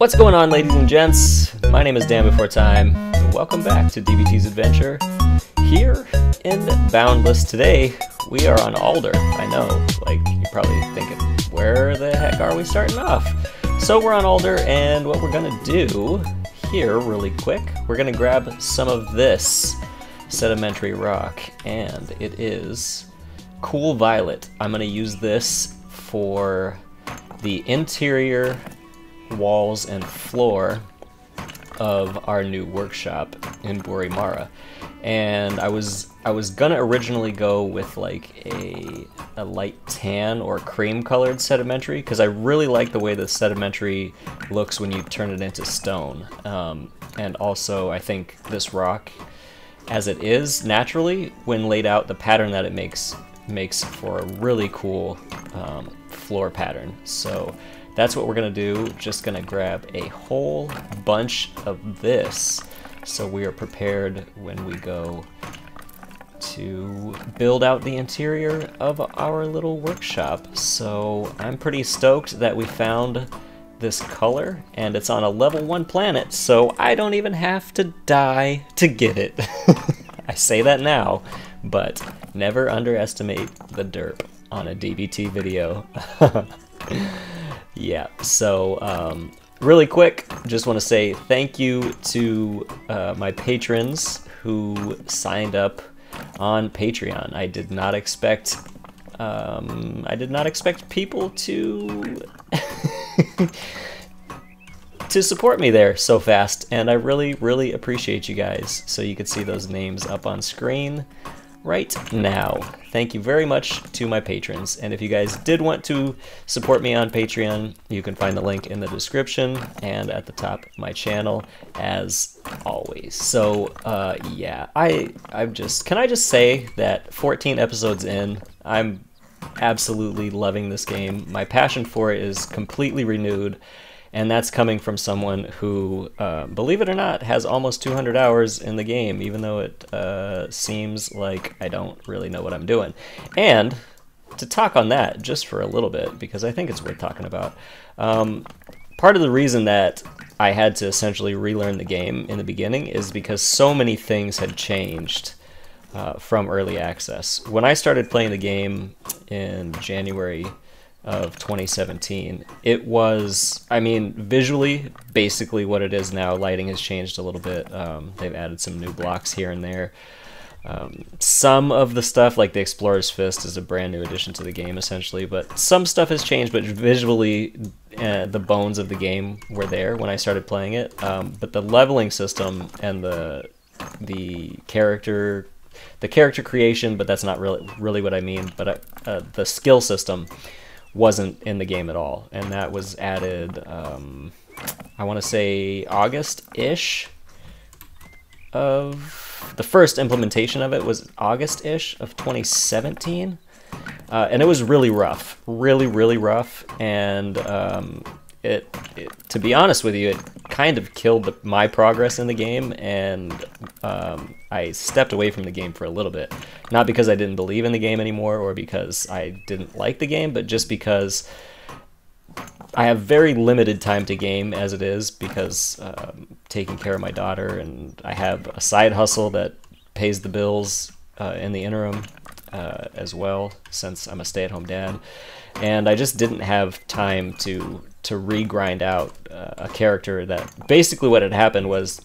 What's going on, ladies and gents? My name is DanBeforeTime, and welcome back to DBT'S Adventure here in Boundless. Today, we are on Alder. I know, like, you're probably thinking, where the heck are we starting off? So we're on Alder, and what we're gonna do here, really quick, we're gonna grab some of this sedimentary rock, and it is Cool Violet. I'm gonna use this for the interior walls and floor of our new workshop in Boori Marah. And I was gonna originally go with like a light tan or cream colored sedimentary, because I really like the way the sedimentary looks when you turn it into stone. And also I think this rock, as it is naturally, when laid out, the pattern that it makes for a really cool floor pattern. So that's what we're gonna do. Just gonna grab a whole bunch of this so we are prepared when we go to build out the interior of our little workshop. So I'm pretty stoked that we found this color, and it's on a level 1 planet, so I don't even have to die to get it. I say that now, but never underestimate the derp on a DBT video. Yeah, so really quick, just want to say thank you to my patrons who signed up on Patreon. I did not expect people to to support me there so fast, and I really appreciate you guys. So you can see those names up on screen right now. Thank you very much to my patrons, and if you guys did want to support me on Patreon, you can find the link in the description and at the top of my channel as always. So yeah, can I just say that 14 episodes in, I'm absolutely loving this game. My passion for it is completely renewed, and that's coming from someone who, believe it or not, has almost 200 hours in the game, even though it seems like I don't really know what I'm doing. And to talk on that just for a little bit, because I think it's worth talking about, part of the reason that I had to essentially relearn the game in the beginning is because so many things had changed from early access. When I started playing the game in January of 2017, it was, I mean, visually basically what it is now. Lighting has changed a little bit. They've added some new blocks here and there. Some of the stuff, like the Explorer's Fist, is a brand new addition to the game essentially, but some stuff has changed, but visually the bones of the game were there when I started playing it. But the leveling system and the character creation, but that's not really what I mean, but the skill system wasn't in the game at all, and that was added, I want to say August-ish of the first implementation of it was August-ish of 2017, and it was really rough, really rough, and it to be honest with you, it kind of killed my progress in the game, and I stepped away from the game for a little bit. Not because I didn't believe in the game anymore or because I didn't like the game, but just because I have very limited time to game as it is, because taking care of my daughter, and I have a side hustle that pays the bills in the interim as well, since I'm a stay-at-home dad, and I just didn't have time to re-grind out a character that basically what had happened was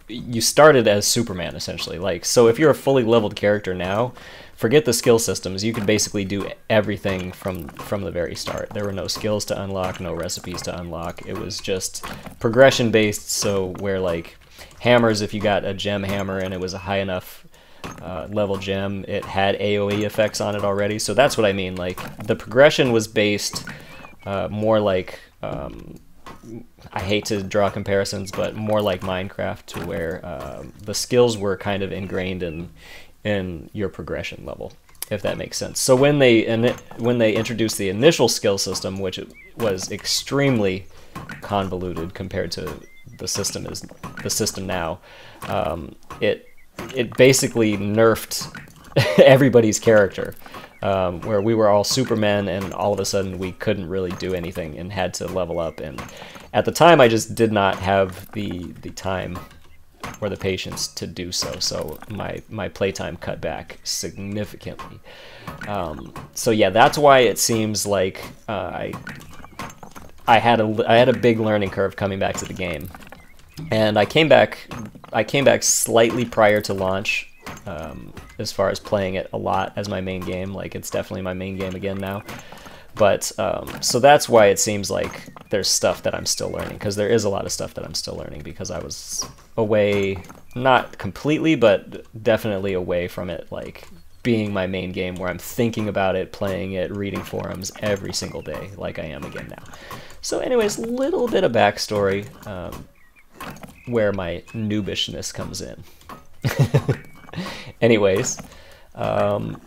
you started as Superman essentially. Like, so if you're a fully leveled character now, forget the skill systems, you could basically do everything from the very start. There were no skills to unlock, no recipes to unlock. It was just progression based, so where like hammers, if you got a gem hammer and it was a high enough level gem, it had AoE effects on it already. So that's what I mean, like the progression was based more like, I hate to draw comparisons, but more like Minecraft, to where the skills were kind of ingrained in your progression level, if that makes sense. So when they introduced the initial skill system, which was extremely convoluted compared to the system now, it basically nerfed everybody's character. where we were all supermen and all of a sudden we couldn't really do anything and had to level up. And at the time, I just did not have the time or the patience to do so. So my playtime cut back significantly. So yeah, that's why it seems like I had a big learning curve coming back to the game. And I came back slightly prior to launch, as far as playing it a lot as my main game. Like, it's definitely my main game again now. But so that's why it seems like there's stuff that I'm still learning, because there is a lot of stuff that I'm still learning, because I was away, not completely, but definitely away from it, like being my main game where I'm thinking about it, playing it, reading forums every single day, like I am again now. So anyways, little bit of backstory where my noobishness comes in. Anyways,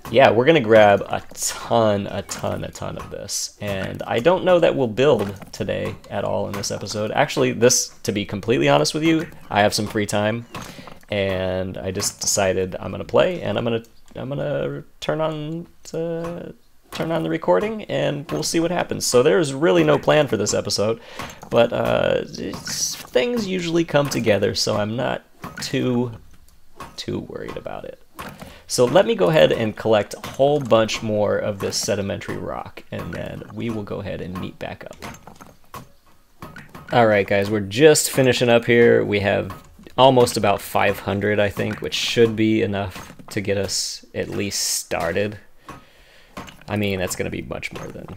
yeah, we're gonna grab a ton of this, and I don't know that we'll build today at all in this episode. Actually, to be completely honest with you, I have some free time, and I just decided I'm gonna play, and I'm gonna turn on the recording, and we'll see what happens. So there's really no plan for this episode, but things usually come together, so I'm not too worried about it. So let me go ahead and collect a whole bunch more of this sedimentary rock, and then we will go ahead and meet back up. Alright guys, we're just finishing up here. We have almost about 500, I think, which should be enough to get us at least started. I mean, that's going to be much more than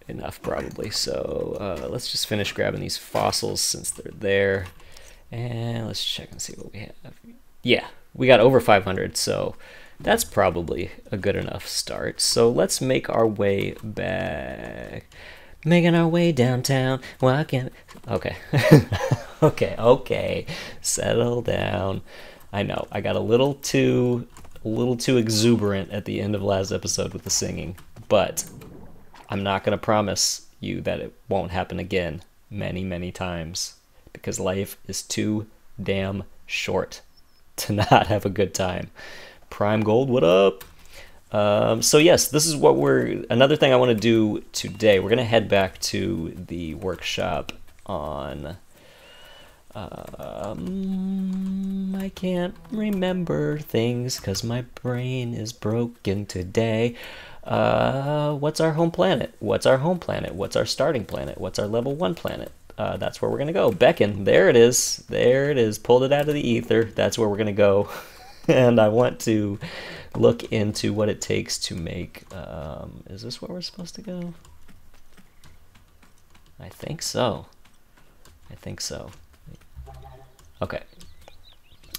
enough, probably. So let's just finish grabbing these fossils since they're there. And let's check and see what we have. Yeah, we got over 500, so that's probably a good enough start. So let's make our way back. Making our way downtown. Walking. Okay. Okay. Settle down. I know, I got a little too exuberant at the end of last episode with the singing, but I'm not going to promise you that it won't happen again many times, because life is too damn short to not have a good time. Prime Gold, what up? So yes, this is what another thing I want to do today. We're going to head back to the workshop on I can't remember things because my brain is broken today. What's our home planet? What's our home planet? What's our starting planet? What's our level 1 planet? That's where we're gonna go. Beacon, there it is. There it is. Pulled it out of the ether. That's where we're gonna go. And I want to look into what it takes to make, is this where we're supposed to go? I think so. Okay.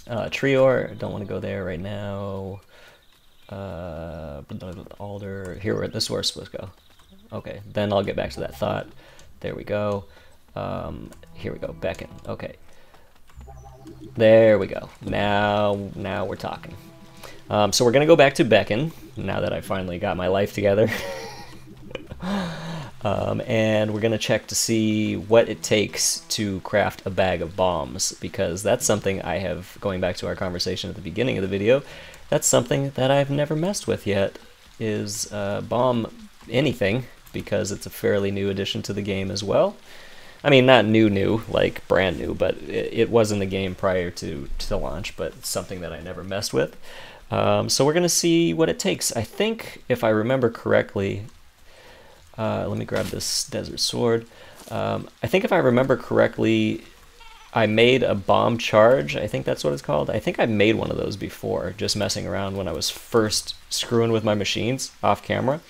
Trior, don't want to go there right now. Alder, this is where we're supposed to go. Okay, then I'll get back to that thought. There we go. Here we go, Beacon. Okay. There we go. Now we're talking. So we're gonna go back to Beacon now that I finally got my life together. And we're gonna check to see what it takes to craft a bag of bombs, because that's something I have, going back to our conversation at the beginning of the video, that's something that I've never messed with yet, is bomb anything, because it's a fairly new addition to the game as well. I mean, not new, like brand new, but it was in the game prior to launch, but it's something that I never messed with. So we're gonna see what it takes. I think, if I remember correctly, let me grab this desert sword. I think if I remember correctly, I made a bomb charge. I think that's what it's called. I think I made one of those before, just messing around when I was first screwing with my machines off camera.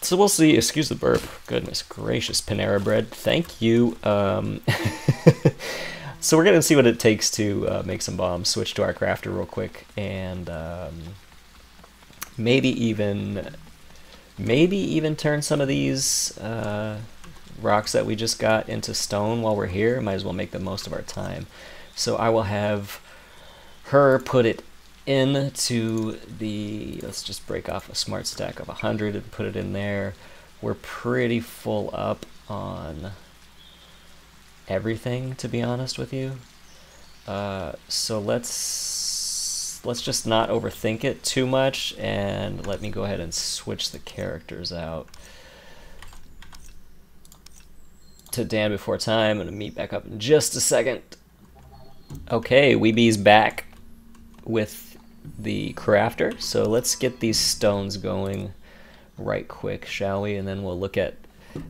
So we'll see. Excuse the burp. Goodness gracious, Panera Bread. Thank you. So we're going to see what it takes to make some bombs. Switch to our crafter real quick, and maybe even turn some of these rocks that we just got into stone while we're here. Might as well make the most of our time. So I will have her put it into the, let's just break off a smart stack of 100 and put it in there. We're pretty full up on everything, to be honest with you. So let's let's just not overthink it too much, and let me go ahead and switch the characters out to DanBeforeTime. I'm gonna meet back up in just a second. Okay, Weebee's back with the crafter, so let's get these stones going right quick, shall we? And then we'll look at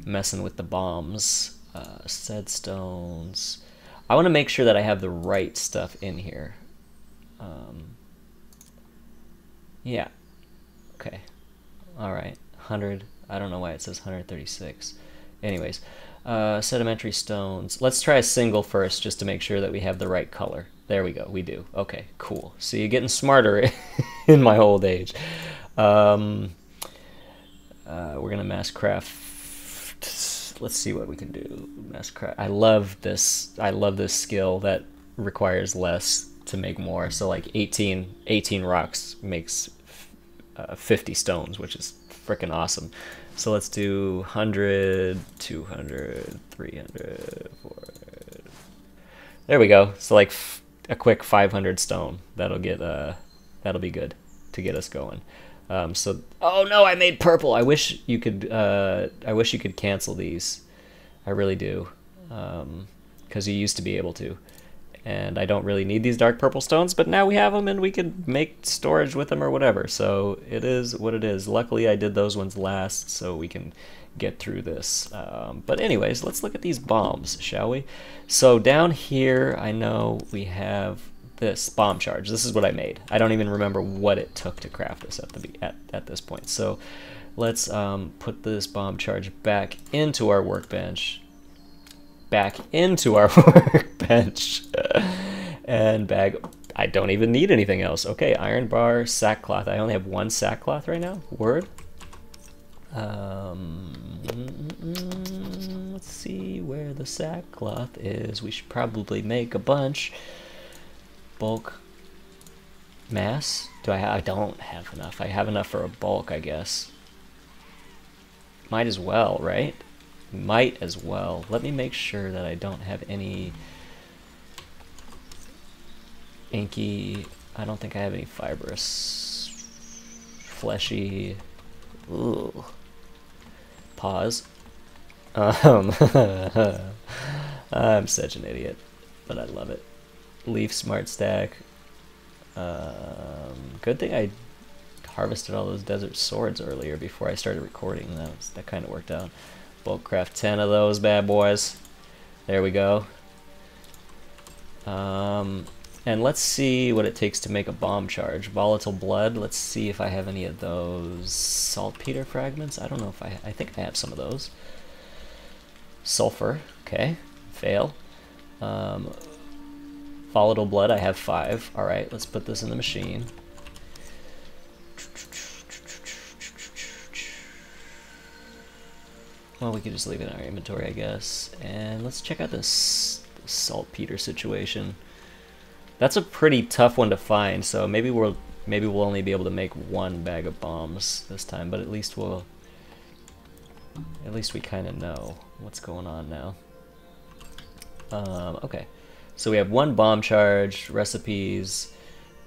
messing with the bombs. Said stones. I want to make sure that I have the right stuff in here. Yeah. Okay. All right. 100. I don't know why it says 136. Anyways, sedimentary stones. Let's try a single first, just to make sure that we have the right color. There we go. We do. Okay. Cool. So you're getting smarter in my old age. We're gonna mass craft. Let's see what we can do. Mass craft. I love this. I love this skill that requires less to make more. So like 18 rocks makes 50 stones, which is freaking awesome. So let's do 100, 200, 300, 400. There we go. So like a quick 500 stone. That'll get that'll be good to get us going. So, oh no, I made purple. I wish you could cancel these. I really do, because you used to be able to. And I don't really need these dark purple stones, but now we have them and we can make storage with them or whatever. So it is what it is. Luckily I did those ones last so we can get through this. But anyways, let's look at these bombs, shall we? So down here I know we have this bomb charge. This is what I made. I don't even remember what it took to craft this at this point. So let's put this bomb charge back into our workbench. And bag. I don't even need anything else. Okay, iron bar, sackcloth. I only have one sackcloth right now. Word. Let's see where the sackcloth is. We should probably make a bunch. Bulk. Mass. I don't have enough. I have enough for a bulk, I guess. Might as well, right? Might as well. Let me make sure that I don't have any inky. I don't think I have any fibrous, fleshy. Ooh. Pause. I'm such an idiot, but I love it. Leaf smart stack. Good thing I harvested all those desert swords earlier before I started recording. That kind of worked out. Bulk craft 10 of those bad boys. There we go. And let's see what it takes to make a bomb charge. Volatile blood. Let's see if I have any of those. Saltpeter fragments. I don't know if I think I have some of those. Sulfur. Okay. Fail. Volatile blood. I have 5. All right. Let's put this in the machine. Well, we could just leave it in our inventory, I guess. And let's check out this saltpeter situation. That's a pretty tough one to find, so maybe we'll only be able to make one bag of bombs this time, but at least we kind of know what's going on now. Okay, so we have one bomb charge, recipes,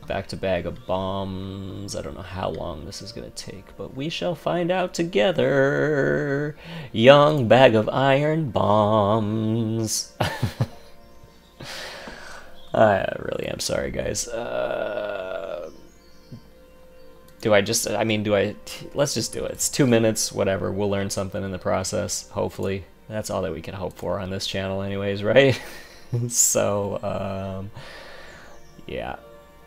back to bag of bombs. I don't know how long this is gonna take, but we shall find out together. Young bag of iron bombs. I really am sorry, guys. Let's just do it. It's 2 minutes, whatever. We'll learn something in the process, hopefully. That's all that we can hope for on this channel anyways, right? So, yeah.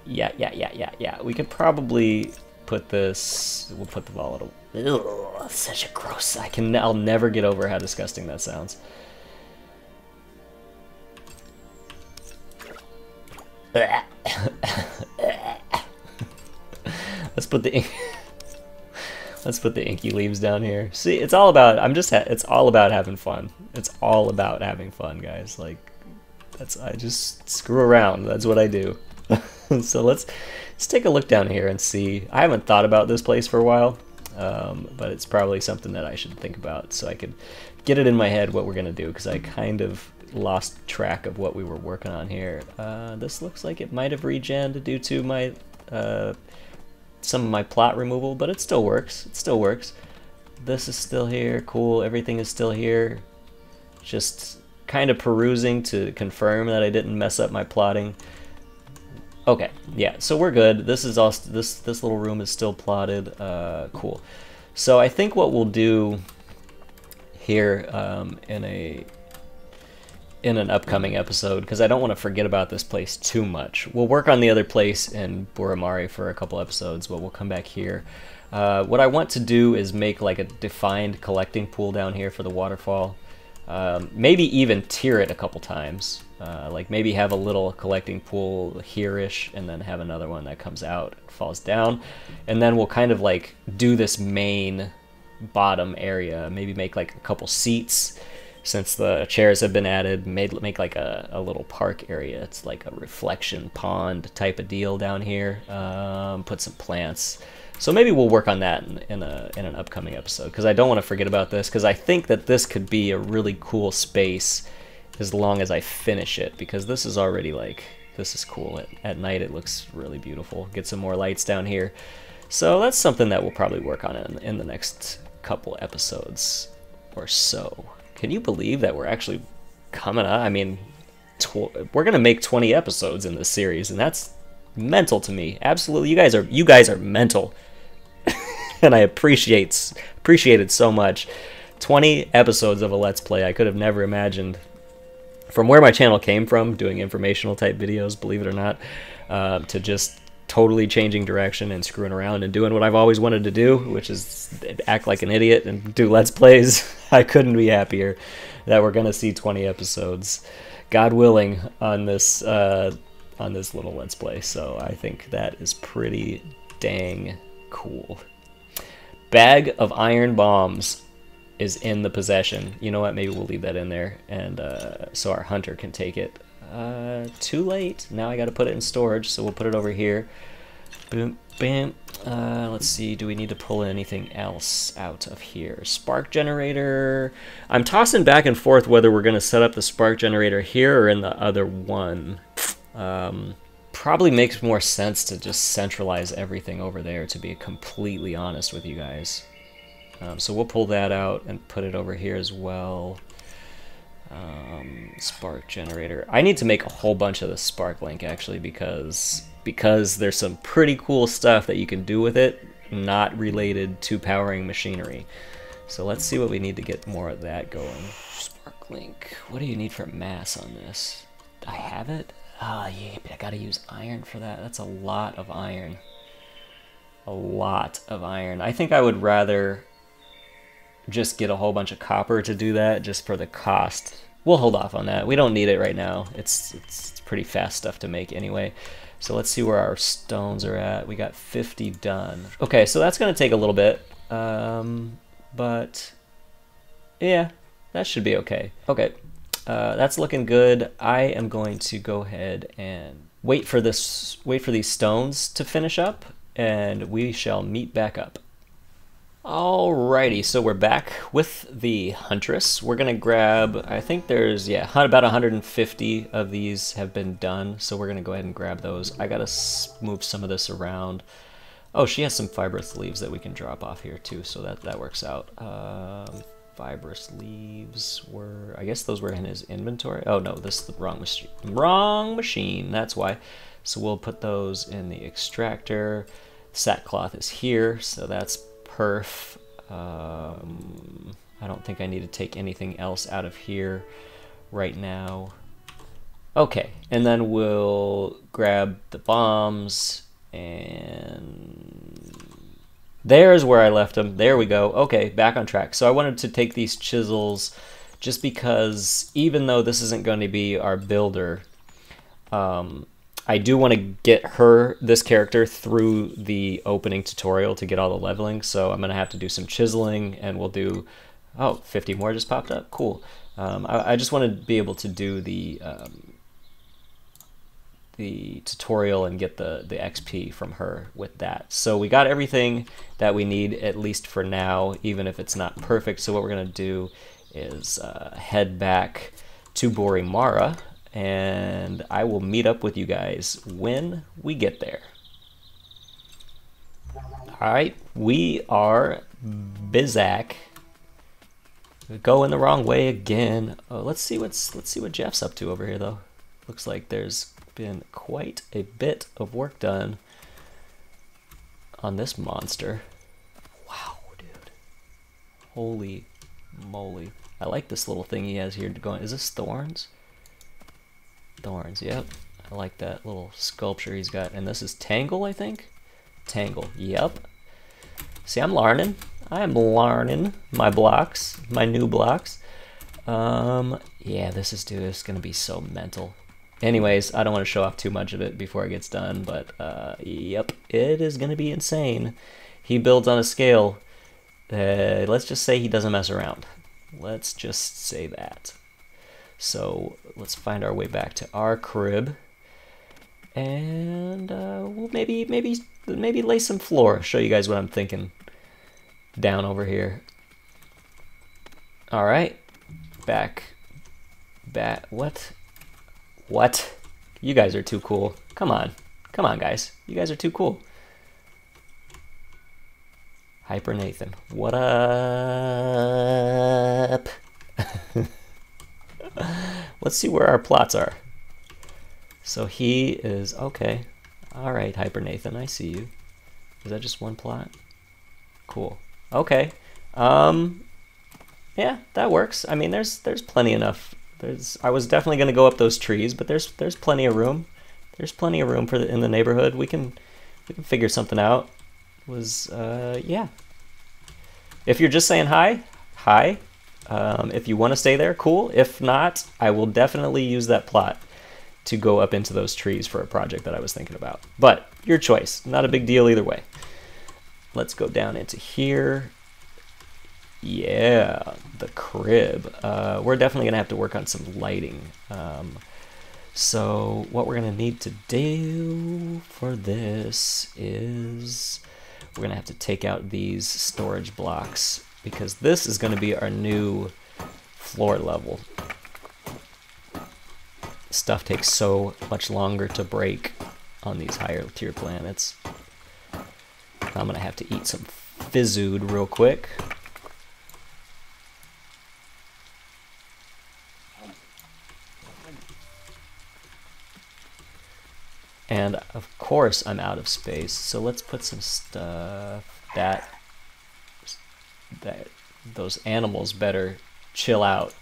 Yeah. We could probably put this, we'll put the volatile. Ugh, such a gross, I'll never get over how disgusting that sounds. Let's put the inky leaves down here. See, it's all about, it's all about having fun. It's all about having fun, guys. Like, I just screw around. That's what I do. So let's take a look down here and see. I haven't thought about this place for a while, but it's probably something that I should think about so I could get it in my head what we're gonna do, because I kind of lost track of what we were working on here. This looks like it might have regened due to my some of my plot removal, but it still works. It still works. This is still here. Cool. Everything is still here. Just kind of perusing to confirm that I didn't mess up my plotting. Okay, yeah, so we're good. This is also this little room is still plotted. Cool. So I think what we'll do here in an upcoming episode, because I don't want to forget about this place too much. We'll work on the other place in Boori Marah for a couple episodes, but we'll come back here. What I want to do is make like a defined collecting pool down here for the waterfall. Maybe even tier it a couple times. Like maybe have a little collecting pool here-ish, and then have another one that comes out and falls down. And then we'll kind of like do this main bottom area. Maybe make like a couple seats, since the chairs have been added. Make like a little park area. It's like a reflection pond type of deal down here. Put some plants. So maybe we'll work on that in an upcoming episode, because I don't want to forget about this, because I think that this could be a really cool space as long as I finish it, because this is already like, this is cool. At night it looks really beautiful. Get some more lights down here. So that's something that we'll probably work on in the next couple episodes or so. Can you believe that we're actually coming up? I mean, we're going to make 20 episodes in this series, and that's mental to me. Absolutely. You guys are mental. And I appreciate it so much. 20 episodes of a Let's Play. I could have never imagined, from where my channel came from, doing informational type videos, believe it or not, to just totally changing direction and screwing around and doing what I've always wanted to do, which is act like an idiot and do Let's Plays. I couldn't be happier that we're gonna see 20 episodes, God willing, on this little Let's Play. So I think that is pretty dang cool. Bag of iron bombs is in the possession. You know what? Maybe we'll leave that in there, and so our hunter can take it. Too late. Now I got to put it in storage, so we'll put it over here. Boom, bam. Let's see. Do we need to pull anything else out of here? Spark generator. I'm tossing back and forth whether we're going to set up the spark generator here or in the other one. Probably makes more sense to just centralize everything over there, to be completely honest with you guys. So we'll pull that out and put it over here as well. Spark generator. I need to make a whole bunch of the spark link, actually, because there's some pretty cool stuff that you can do with it, not related to powering machinery. So let's see what we need to get more of that going. Spark link. What do you need for mass on this? I have it? Ah, yeah, but I gotta use iron for that. That's a lot of iron. A lot of iron. I think I would rather just get a whole bunch of copper to do that, just for the cost. We'll hold off on that. We don't need it right now. It's pretty fast stuff to make anyway. So let's see where our stones are at. We got 50 done. Okay, so that's gonna take a little bit, but yeah, that should be okay. Okay, that's looking good. I am going to go ahead and wait for these stones to finish up, and we shall meet back up. Alrighty, so we're back with the Huntress. We're gonna grab, I think there's, yeah, about 150 of these have been done, so we're gonna go ahead and grab those. I gotta move some of this around. Oh, she has some fibrous leaves that we can drop off here too, so that works out. Fibrous leaves were, I guess those were in his inventory. Oh no, this is the wrong machine. Wrong machine, that's why. So we'll put those in the extractor. Sackcloth is here, so that's perf. I don't think I need to take anything else out of here right now. Okay, and then we'll grab the bombs, and there's where I left them. There we go. Okay, back on track. So I wanted to take these chisels just because, even though this isn't going to be our builder, I do want to get this character through the opening tutorial to get all the leveling, so I'm going to have to do some chiseling, and we'll do, oh, 50 more just popped up, cool. I just want to be able to do the tutorial and get the XP from her with that. So we got everything that we need, at least for now, even if it's not perfect. So what we're going to do is head back to Boori Marah, and I will meet up with you guys when we get there. Alright, we are Bizak. Going the wrong way again. Oh, let's see what Jeff's up to over here though. Looks like there's been quite a bit of work done on this monster. Wow, dude. Holy moly. I like this little thing he has here going. Is this thorns? Thorns, yep. I like that little sculpture he's got. And this is Tangle, I think? Tangle, yep. See, I'm learning. I'm learning my blocks, my new blocks. Yeah, this is gonna be so mental. Anyways, I don't want to show off too much of it before it gets done, but yep, it is gonna be insane. He builds on a scale. Let's just say he doesn't mess around. Let's just say that. So let's find our way back to our crib, and we'll maybe lay some floor. Show you guys what I'm thinking down over here. All right, back. What? You guys are too cool. Come on, guys. You guys are too cool. Hyper Nathan, what up? Let's see where our plots are. So he is, okay. All right, Hyper Nathan, I see you. Is that just one plot? Cool. Okay. Yeah, that works. I mean, there's plenty enough. I was definitely going to go up those trees, but there's plenty of room. There's plenty of room in the neighborhood. We can figure something out. Yeah. If you're just saying hi. If you want to stay there, cool. If not, I will definitely use that plot to go up into those trees for a project that I was thinking about. But your choice. Not a big deal either way. Let's go down into here. Yeah, the crib. We're definitely going to have to work on some lighting. So what we're going to need to do for this is we're going to have to take out these storage blocks, because this is going to be our new floor level. Stuff takes so much longer to break on these higher tier planets. I'm going to have to eat some Fizzood real quick. And of course I'm out of space, so let's put some stuff that those animals better chill out.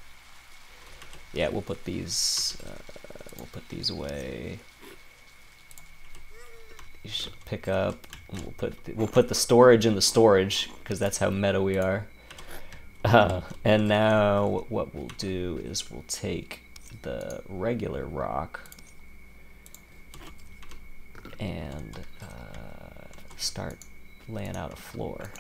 Yeah, we'll put these away. You should pick up. And we'll put the storage in the storage, because that's how meta we are. And now what we'll do is we'll take the regular rock and start laying out a floor.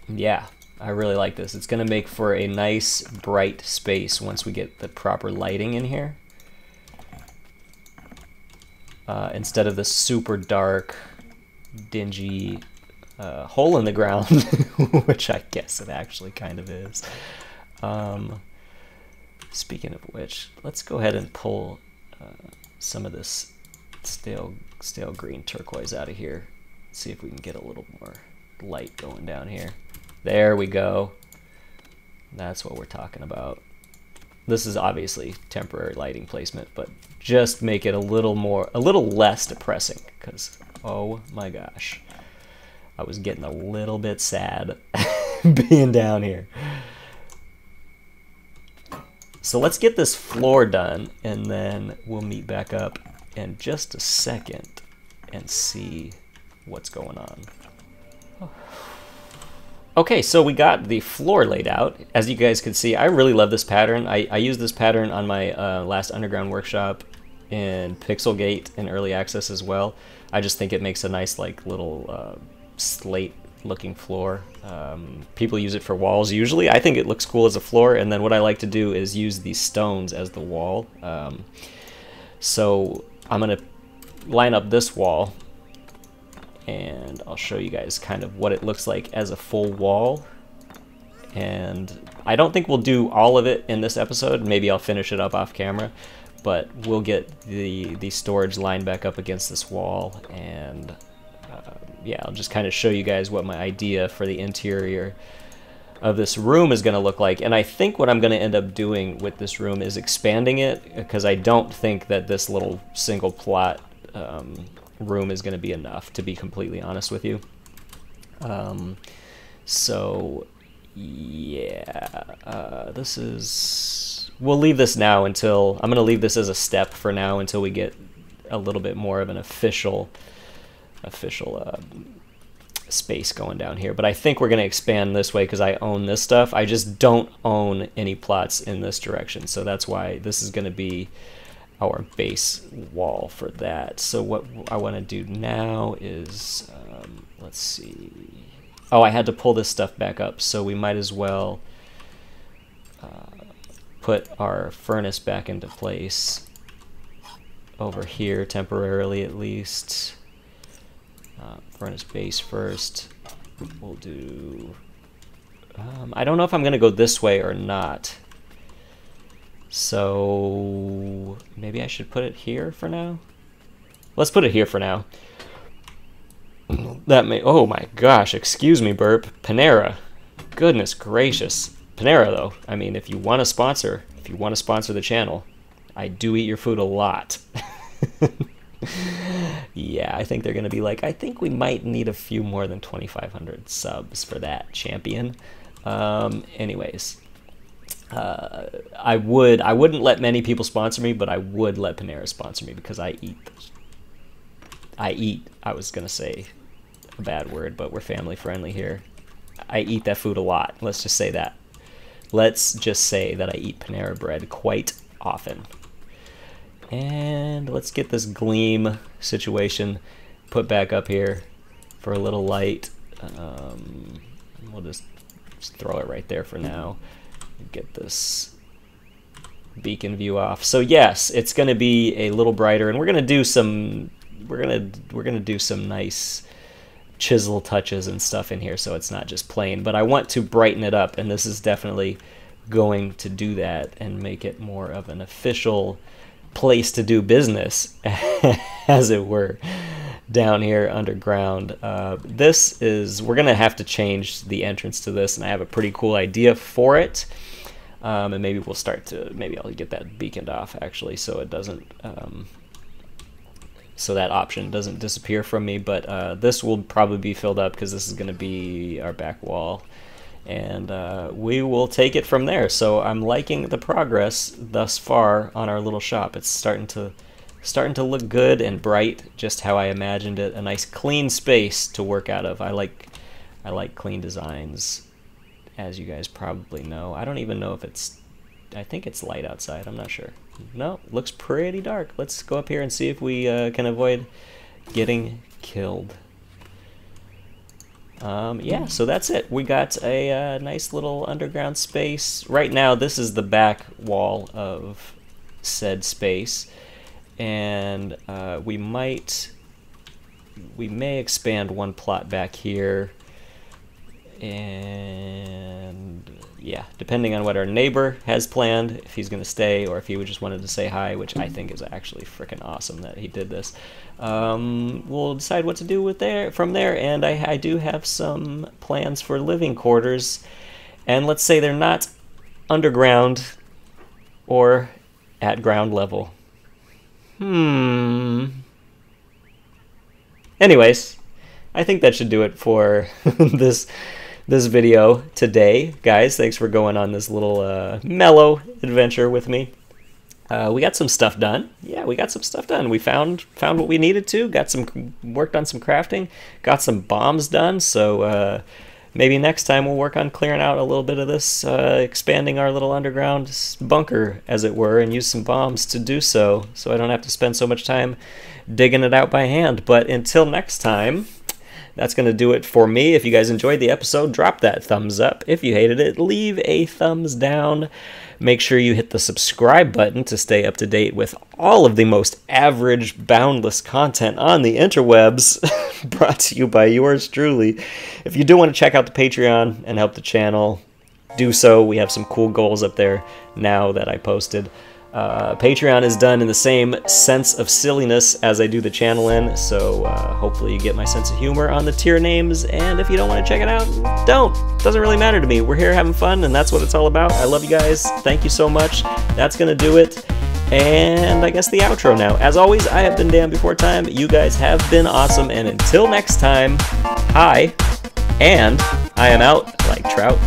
Yeah, I really like this. It's going to make for a nice bright space once we get the proper lighting in here. Instead of the super dark, dingy hole in the ground, which I guess it actually kind of is. Speaking of which, let's go ahead and pull some of this stale green turquoise out of here. See if we can get a little more light going down here. There we go. That's what we're talking about. This is obviously temporary lighting placement, but just make it a little less depressing, because oh my gosh, I was getting a little bit sad being down here. So let's get this floor done, and then we'll meet back up in just a second and see what's going on. Okay, so we got the floor laid out. As you guys can see, I really love this pattern. I used this pattern on my last underground workshop in Pixelgate in early access as well. I just think it makes a nice like little slate looking floor. People use it for walls usually. I think it looks cool as a floor, and then what I like to do is use these stones as the wall. So I'm gonna line up this wall, and I'll show you guys kind of what it looks like as a full wall. And I don't think we'll do all of it in this episode. Maybe I'll finish it up off camera, but we'll get the storage line back up against this wall, and yeah, I'll just kind of show you guys what my idea for the interior of this room is going to look like. And I think what I'm going to end up doing with this room is expanding it, because I don't think that this little single plot room is going to be enough, to be completely honest with you. So yeah, this is, we'll leave this now until, I'm going to leave this as a step for now until we get a little bit more of an official space going down here. But I think we're going to expand this way because I own this stuff. I just don't own any plots in this direction, so that's why this is going to be our base wall for that. So what I want to do now is, let's see. Oh, I had to pull this stuff back up, so we might as well put our furnace back into place over here temporarily, at least. Furnace base first. We'll do, I don't know if I'm gonna go this way or not, so maybe I should put it here for now. Let's put it here for now. That may, oh my gosh, excuse me, burp. Panera, goodness gracious. Panera though, I mean, if you want to sponsor the channel, I do eat your food a lot. Yeah, I think they're going to be like, I think we might need a few more than 2,500 subs for that, champion. Anyways, I wouldn't let many people sponsor me, but I would let Panera sponsor me because I was going to say a bad word, but we're family friendly here. I eat that food a lot. Let's just say that. Let's just say that I eat Panera bread quite often. And let's get this gleam situation put back up here for a little light. We'll just throw it right there for now. Get this beacon view off. So yes, it's going to be a little brighter, and we're going to do some nice chisel touches and stuff in here, so it's not just plain. But I want to brighten it up, and this is definitely going to do that and make it more of an official place to do business, as it were, down here underground. This is, we're gonna have to change the entrance to this, and I have a pretty cool idea for it. And maybe we'll start to, maybe I'll get that beaconed off actually, so it doesn't, so that option doesn't disappear from me. But this will probably be filled up because this is gonna be our back wall, and we will take it from there. So I'm liking the progress thus far on our little shop. It's starting to look good and bright, just how I imagined it. A nice clean space to work out of. I like clean designs, as you guys probably know. I don't even know if it's, I think it's light outside, I'm not sure. No, it looks pretty dark. Let's go up here and see if we can avoid getting killed. Yeah, so that's it. We got a nice little underground space. Right now, this is the back wall of said space, and we may expand one plot back here, and yeah, depending on what our neighbor has planned, if he's gonna stay or if he just wanted to say hi, which I think is actually freaking awesome that he did this. We'll decide what to do with from there, and I do have some plans for living quarters, and let's say they're not underground or at ground level. Anyways, I think that should do it for this video today, guys. Thanks for going on this little mellow adventure with me. We got some stuff done. Yeah, we got some stuff done. We found what we needed to. Worked on some crafting. Got some bombs done. So maybe next time we'll work on clearing out a little bit of this, expanding our little underground bunker, as it were, and use some bombs to do so. So I don't have to spend so much time digging it out by hand. But until next time, that's going to do it for me. If you guys enjoyed the episode, drop that thumbs up. If you hated it, leave a thumbs down. Make sure you hit the subscribe button to stay up to date with all of the most average, boundless content on the interwebs, brought to you by yours truly. If you do want to check out the Patreon and help the channel, do so. We have some cool goals up there now that I posted. Patreon is done in the same sense of silliness as I do the channel in, so hopefully you get my sense of humor on the tier names, and if you don't want to check it out, don't. Doesn't really matter to me. We're here having fun, and that's what it's all about. I love you guys. Thank you so much. That's gonna do it. And I guess the outro now. As always, I have been DanBeforeTime. You guys have been awesome, and until next time, hi, and I am out like trout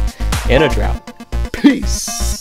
in a drought. Peace.